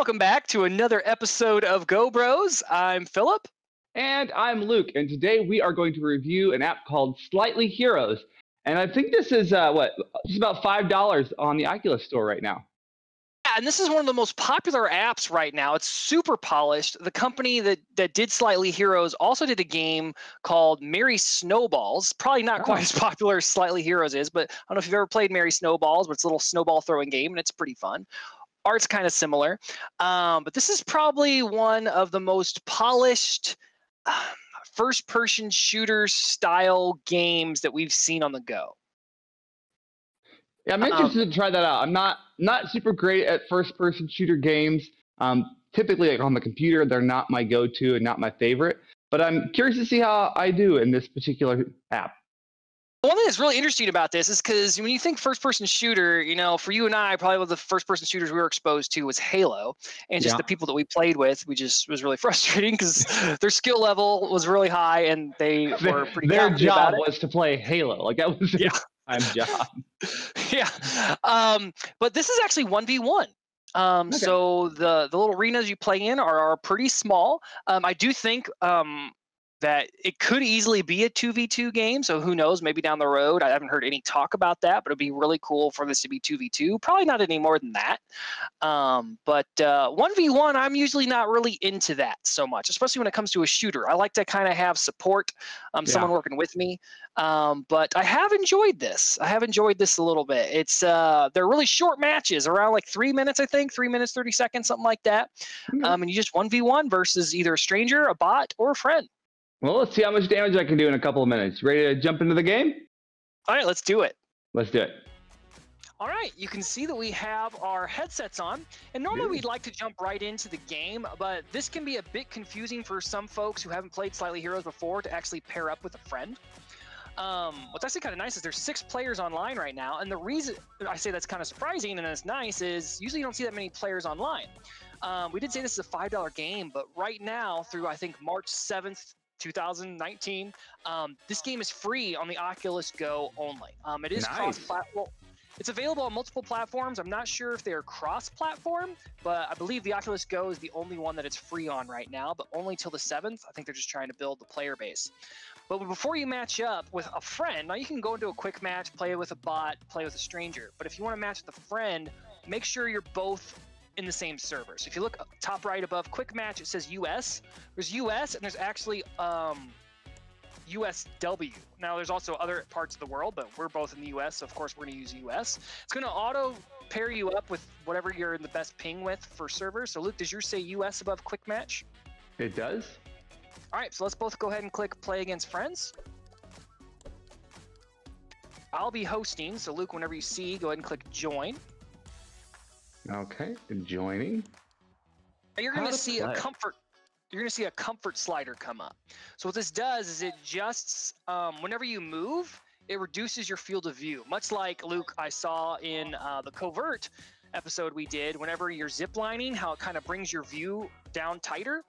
welcome back to another episode of Go Bros. I'm Philip. And I'm Luke, and today we are going to review an app called Slightly Heroes. And I think this is, just about $5 on the Oculus store right now. Yeah, and this is one of the most popular apps right now. It's super polished. The company that did Slightly Heroes also did a game called Merry Snowballs. Probably not quite as popular as Slightly Heroes is, but I don't know if you've ever played Merry Snowballs, but it's a little snowball throwing game, and it's pretty fun. Art's kind of similar, but this is probably one of the most polished first-person shooter style games that we've seen on the go. Yeah, I'm interested to try that out. I'm not super great at first-person shooter games. Typically, like on the computer, they're not my go-to and not my favorite. But I'm curious to see how I do in this particular app. One thing that's really interesting about this is because when you think first-person shooter, you know, for you and I, probably one of the first-person shooters we were exposed to was Halo, and just the people that we played with, was really frustrating because their skill level was really high, and they were pretty. Their job was to play Halo, like that was their job. Yeah, but this is actually 1v1. So the little arenas you play in are pretty small. I do think that it could easily be a 2v2 game. So who knows, maybe down the road. I haven't heard any talk about that, but it'd be really cool for this to be 2v2. Probably not any more than that. But 1v1, I'm usually not really into that so much, especially when it comes to a shooter. I like to kind of have support, someone working with me. But I have enjoyed this. I have enjoyed this a little bit. It's they're really short matches, around like 3 minutes, I think, 3 minutes, 30 seconds, something like that. And you just 1v1 versus either a stranger, a bot, or a friend. Well, let's see how much damage I can do in a couple of minutes. Ready to jump into the game? All right, let's do it. Let's do it. All right, you can see that we have our headsets on, and normally we'd like to jump right into the game, but this can be a bit confusing for some folks who haven't played Slightly Heroes before to actually pair up with a friend. What's actually kind of nice is there's 6 players online right now, and the reason I say that's kind of surprising and it's nice is usually you don't see that many players online. We did say this is a $5 game, but right now through I think March 7th, 2019, this game is free on the Oculus Go only. It is cross-platform. It's available on multiple platforms. I'm not sure if they are cross-platform, but I believe the Oculus Go is the only one that it's free on right now, but only till the 7th. I think they're just trying to build the player base. But before you match up with a friend, now you can go into a quick match, play with a bot, play with a stranger. But if you want to match with a friend, make sure you're both in the same server. So if you look up top right above quick match, it says US. There's US and there's actually USW. Now there's also other parts of the world, but we're both in the US, so of course we're gonna use US. It's gonna auto pair you up with whatever you're in the best ping with for servers. So Luke, does yours say US above quick match? It does. All right, so let's both go ahead and click play against friends. I'll be hosting, so Luke, whenever you see, go ahead and click join. Okay, joining. You're going to see a comfort. You're going to see a comfort slider come up. So what this does is it just whenever you move, it reduces your field of view. Much like Luke, I saw in the Covert episode we did. Whenever you're ziplining, how it kind of brings your view down tighter.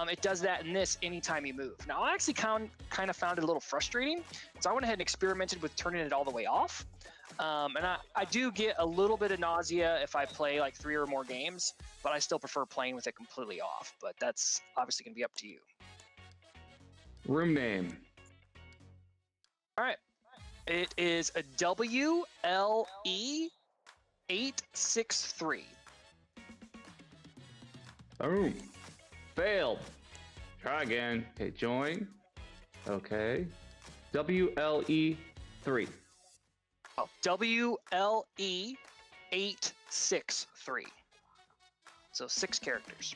It does that in this anytime you move. Now I actually kind of found it a little frustrating, so I went ahead and experimented with turning it all the way off. And I do get a little bit of nausea if I play like 3 or more games, but I still prefer playing with it completely off. But that's obviously going to be up to you. Room name. All right. It is a WLE863. Boom. Failed. Try again. Okay, join. Okay. WLE3. Oh, WLE863. So 6 characters.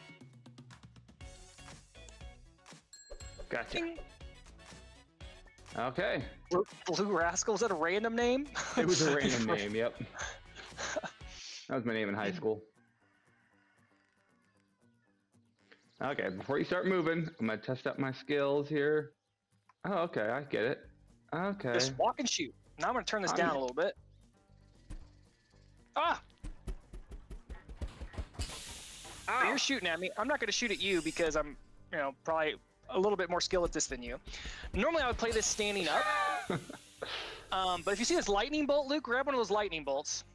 Gotcha. Ding. Okay. Blue Rascal, was that a random name? It was a random name, yep. That was my name in high school. Okay, before you start moving, I'm going to test out my skills here. Oh, okay, I get it. Okay. Just walk and shoot. Now I'm going to turn this down a little bit. Ah! So you're shooting at me. I'm not going to shoot at you because I'm, you know, probably a little bit more skilled at this than you. Normally I would play this standing up. But if you see this lightning bolt, Luke, grab one of those lightning bolts.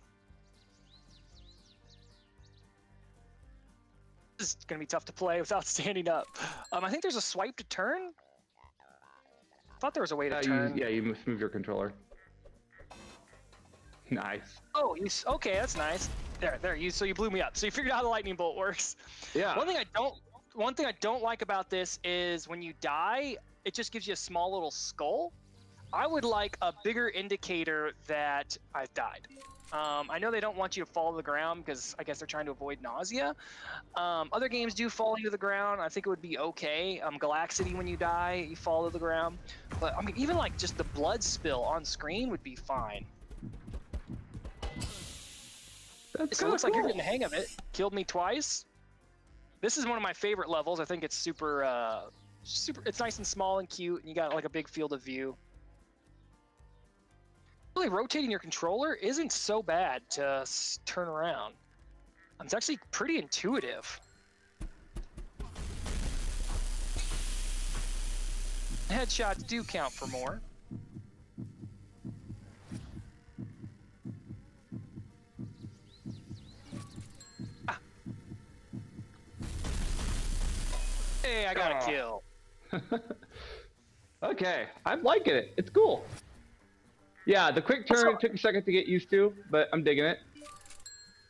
This is going to be tough to play without standing up. I think there's a swipe to turn. I thought there was a way to turn. You move your controller. Nice. Oh, okay, that's nice. So you blew me up. So you figured out how the lightning bolt works. Yeah. One thing I don't like about this is when you die, it just gives you a small little skull. I would like a bigger indicator that I've died. I know they don't want you to fall to the ground because I guess they're trying to avoid nausea. Other games do fall into the ground. I think it would be okay. Galaxity, when you die, you fall to the ground. But I mean, even like just the blood spill on screen would be fine. So it looks like you're getting the hang of it. Killed me twice. This is one of my favorite levels. I think it's super. It's nice and small and cute, and you got like a big field of view. Really, rotating your controller isn't so bad to turn around. It's actually pretty intuitive. Headshots do count for more. Hey, I got a kill. Okay, I'm liking it. It's cool. Yeah, the quick turn took a second to get used to, but I'm digging it.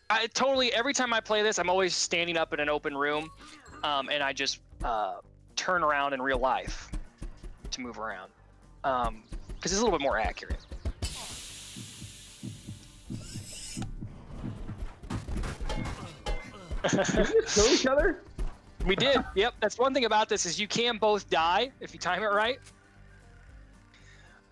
Every time I play this, I'm always standing up in an open room, and I just turn around in real life to move around, because it's a little bit more accurate. Did we just kill each other? We did. Yep. That's one thing about this is you can both die if you time it right.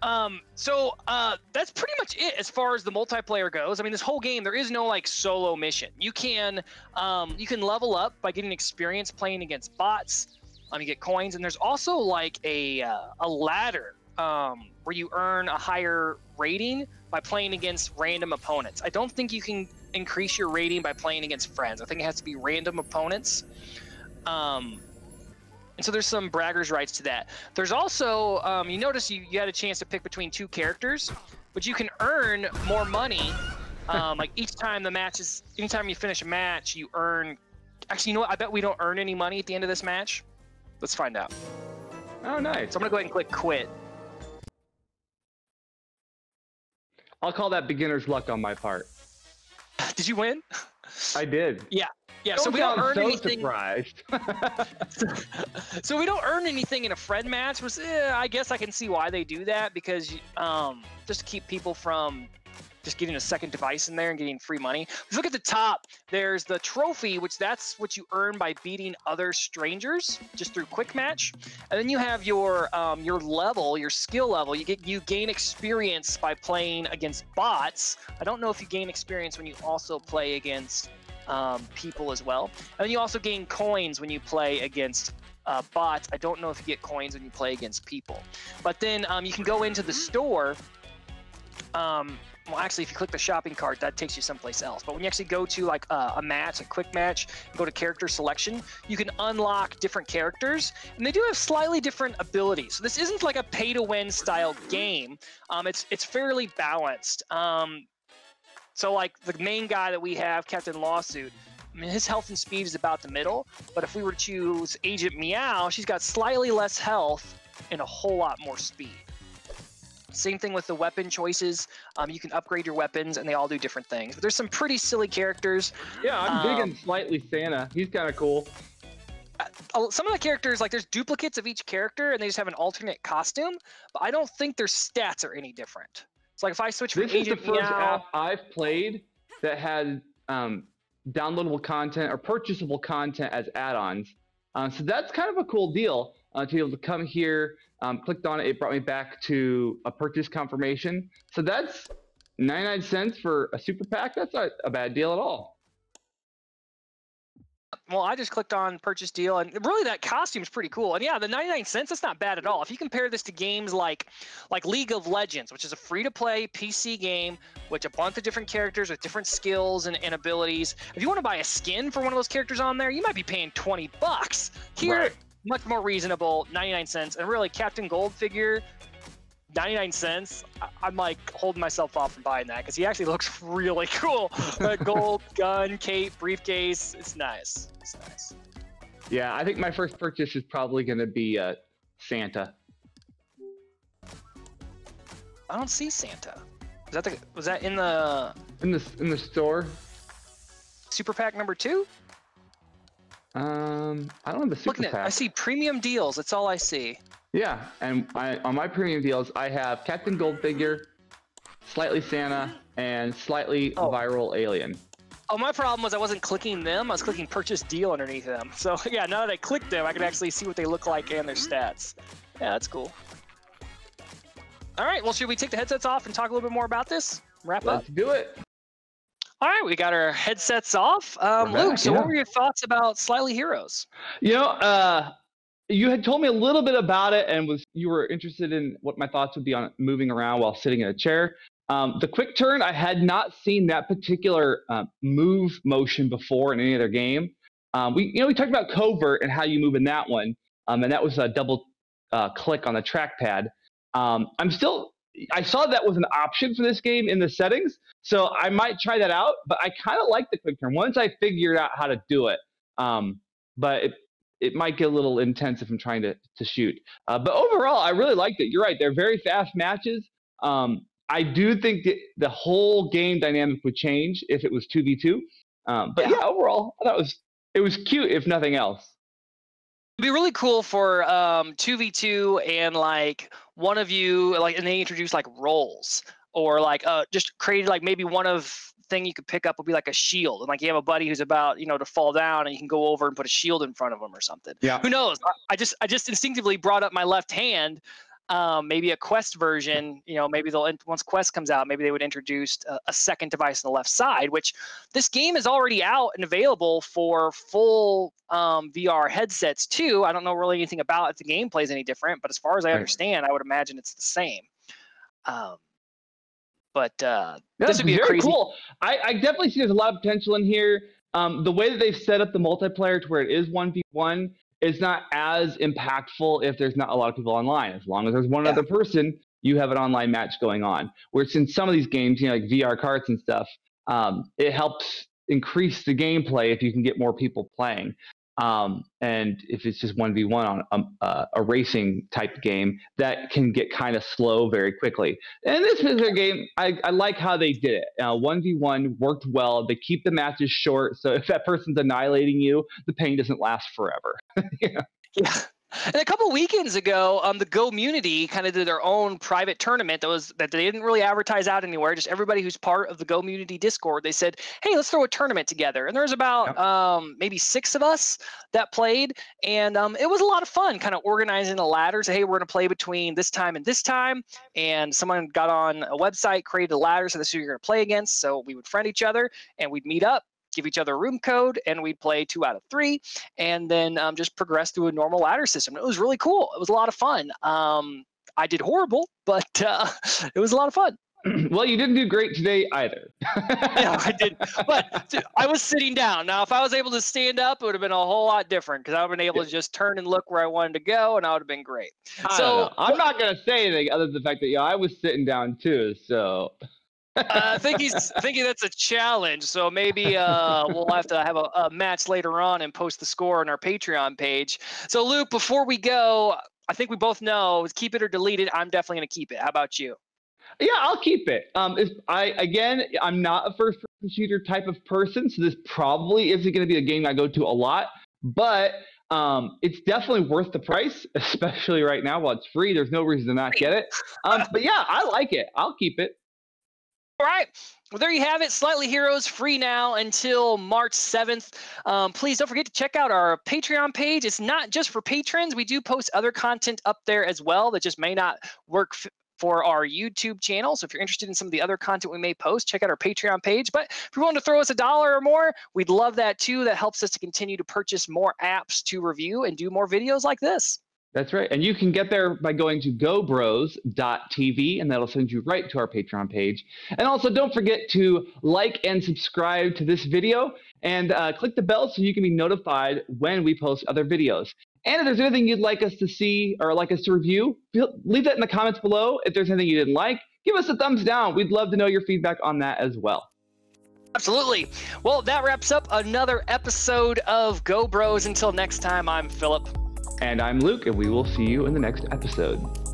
That's pretty much it as far as the multiplayer goes. I mean, this whole game, there is no like solo mission. You can level up by getting experience playing against bots. You get coins, and there's also like a ladder where you earn a higher rating by playing against random opponents. I don't think you can increase your rating by playing against friends. I think it has to be random opponents. And so there's some braggers' rights to that. There's also, you notice you had a chance to pick between two characters, but you can earn more money. Like anytime you finish a match, you earn. Actually, you know what? I bet we don't earn any money at the end of this match. Let's find out. Oh, nice. So I'm gonna go ahead and click quit. I'll call that beginner's luck on my part. Did you win? I did. Yeah. Yeah, so we don't earn anything. Surprised. So we don't earn anything in a friend match. I guess I can see why they do that, because just to keep people from just getting a second device in there and getting free money. If you look at the top, there's the trophy, which that's what you earn by beating other strangers just through quick match. And then you have your level, your skill level. You gain experience by playing against bots. I don't know if you gain experience when you also play against people as well. And then you also gain coins when you play against bots. I don't know if you get coins when you play against people. But then you can go into the store. Well, actually, if you click the shopping cart, that takes you someplace else. But when you actually go to like a match, a quick match, go to character selection, you can unlock different characters, and they do have slightly different abilities. So this isn't like a pay-to-win style game. It's fairly balanced. So like the main guy that we have, Captain Lawsuit, I mean, his health and speed is about the middle. But if we were to choose Agent Meow, she's got slightly less health and a whole lot more speed. Same thing with the weapon choices. You can upgrade your weapons, and they all do different things. But there's some pretty silly characters. Yeah, I'm digging Slightly Santa. He's kind of cool. Some of the characters, like there's duplicates of each character, and they just have an alternate costume. But I don't think their stats are any different. So like if I switch from Agent Meow... This is the first app I've played that had downloadable content or purchasable content as add-ons. So that's kind of a cool deal to be able to come here. Clicked on it, it brought me back to a purchase confirmation. So that's 99 cents for a super pack. That's not a bad deal at all. Well, I just clicked on purchase deal, and really that costume is pretty cool. And yeah, the 99 cents, that's not bad at all. If you compare this to games like League of Legends, which is a free-to-play PC game with a bunch of different characters with different skills and abilities. If you want to buy a skin for one of those characters on there, you might be paying $20. Here, right. Much more reasonable, 99 cents. And really, Captain Gold figure, 99 cents. I'm like holding myself off from buying that because he actually looks really cool. Gold gun, cape, briefcase. It's nice. It's nice. Yeah, I think my first purchase is probably going to be Santa. I don't see Santa. Was that in the store? Super Pack number 2? I don't have the Super Pack. I see premium deals. That's all I see. Yeah, and on my premium deals, I have Captain Gold figure, slightly Santa, and slightly viral alien. Oh, my problem was I wasn't clicking them. I was clicking purchase deal underneath them. So yeah, now that I clicked them, I can actually see what they look like and their stats. Yeah, that's cool. All right, well, should we take the headsets off and talk a little bit more about this? Wrap up? Let's do it. All right, we got our headsets off. Luke, so what were your thoughts about Slightly Heroes? You know, you had told me a little bit about it and you were interested in what my thoughts would be on moving around while sitting in a chair. The quick turn, I had not seen that particular move motion before in any other game. We talked about covert and how you move in that one, and that was a double click on the trackpad. I saw that was an option for this game in the settings, so I might try that out. But I kind of like the quick turn once I figured out how to do it. But it might get a little intense if I'm trying to shoot. But overall, I really liked it. You're right; they're very fast matches. I do think that the whole game dynamic would change if it was 2v2. But yeah, overall, I thought it was cute, if nothing else. It'd be really cool for 2v2 and like one of you and they introduce like roles or like just created like maybe one of thing you could pick up would be like a shield, and like you have a buddy who's about to fall down and you can go over and put a shield in front of them or something. Yeah. Who knows? I just instinctively brought up my left hand. Maybe a Quest version, maybe once Quest comes out, maybe they would introduce a second device on the left side, which this game is already out and available for full VR headsets too. I don't know really anything about if the gameplay is any different, but as far as I understand, I would imagine it's the same. This would be very crazy. Cool. I definitely see there's a lot of potential in here. The way that they've set up the multiplayer to where it is 1v1, it's not as impactful if there's not a lot of people online. As long as there's one other person, you have an online match going on. Whereas in some of these games, like VR carts and stuff, it helps increase the gameplay if you can get more people playing. And if it's just 1v1 on a racing type game, that can get kind of slow very quickly. And this particular game, I like how they did it. 1v1 worked well. They keep the matches short, so if that person's annihilating you, the pain doesn't last forever. Yeah. And a couple weekends ago, the Go-munity kind of did their own private tournament that they didn't really advertise out anywhere. Just everybody who's part of the Go-munity Discord, they said, "Hey, let's throw a tournament together." And there was about maybe 6 of us that played, and it was a lot of fun. Kind of organizing a ladder. Say, hey, we're going to play between this time and this time, and someone got on a website, created a ladder, so this is who you're going to play against. So we would friend each other, and we'd meet up, give each other a room code, and we'd play 2 out of 3, and then just progress through a normal ladder system. It was really cool. It was a lot of fun. I did horrible, but it was a lot of fun. Well, you didn't do great today either. Yeah, I did. But I was sitting down. Now, if I was able to stand up, it would have been a whole lot different because I would have been able to just turn and look where I wanted to go, and I would have been great. I'm not going to say anything other than the fact that I was sitting down too, so... I think he's thinking that's a challenge, so maybe we'll have to have a match later on and post the score on our Patreon page. So, Luke, before we go, I think we both know, keep it or delete it. I'm definitely going to keep it. How about you? Yeah, I'll keep it. I'm not a first-person shooter type of person, so this probably isn't going to be a game I go to a lot, but it's definitely worth the price, especially right now while it's free. There's no reason to not get it. But yeah, I like it. I'll keep it. All right. Well, there you have it. Slightly Heroes free now until March 7th. Please don't forget to check out our Patreon page. It's not just for patrons. We do post other content up there as well that just may not work for our YouTube channel. So if you're interested in some of the other content we may post, check out our Patreon page. But if you're willing to throw us $1 or more, we'd love that too. That helps us to continue to purchase more apps to review and do more videos like this. That's right. And you can get there by going to gobros.tv, and that'll send you right to our Patreon page. And also, don't forget to like and subscribe to this video and click the bell so you can be notified when we post other videos. And if there's anything you'd like us to see or like us to review, leave that in the comments below. If there's anything you didn't like, give us a thumbs down. We'd love to know your feedback on that as well. Absolutely. Well, that wraps up another episode of Go Bros. Until next time, I'm Philip. And I'm Luke, and we will see you in the next episode.